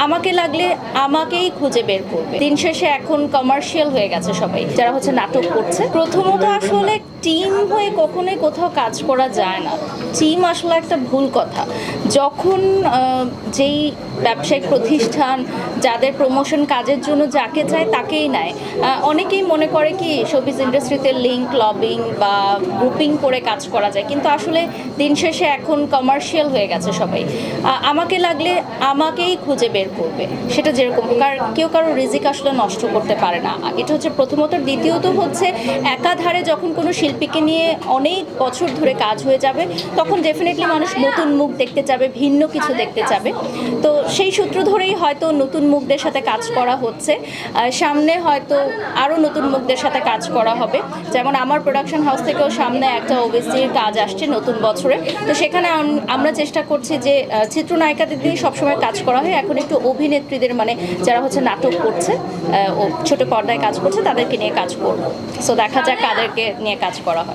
আমাকে লাগলে আমাকেই খুঁজে বের করবে। দিন শেষে এখন কমার্শিয়াল হয়ে গেছে সবাই, যারা হচ্ছে নাটক করছে। প্রথমত আসলে টিম হয়ে কখনোই কোথাও কাজ করা যায় না। টিম আসলে একটা ভুল কথা। যখন যেই ব্যবসায়িক প্রতিষ্ঠান যাদের প্রমোশন কাজের জন্য যাকে চায় তাকেই নেয়, অনেকেই মনে করে কি শোবিজ ইন্ডাস্ট্রিতে লিঙ্ক লবিং বা গ্রুপিং করে কাজ করা যায়, কিন্তু আসলে দিন শেষে এখন কমার্শিয়াল হয়ে গেছে সবাই। আমাকে লাগলে আমাকেই খুঁজে বের করবে, সেটা যেরকম কেউ কারো রিজিক আসলে নষ্ট করতে পারে না। এটা হচ্ছে প্রথমত। দ্বিতীয়ত হচ্ছে একাধারে যখন কোনো শিল্পীকে নিয়ে অনেক বছর ধরে কাজ হয়ে যাবে, তখন ডেফিনেটলি মানুষ নতুন মুখ দেখতে চাবে, ভিন্ন কিছু দেখতে চাবে। তো সেই সূত্র ধরেই হয়তো নতুন মুখদের সাথে কাজ করা হচ্ছে। সামনে হয়তো আরও নতুন মুখদের সাথে কাজ করা হবে। যেমন আমার প্রোডাকশন হাউস থেকেও সামনে একটা ওবিসির কাজ আসছে নতুন বছরে। তো সেখানে আমরা চেষ্টা করছি যে চিত্রনায়িকাদের দিয়ে সবসময় কাজ করা হয়, এখন একটু অভিনেত্রীদের, মানে যারা হচ্ছে নাটক করছে, ছোট পর্দায় কাজ করছে, তাদেরকে নিয়ে কাজ করবো। সো দেখা যাক কাদেরকে নিয়ে কাজ করা হয়।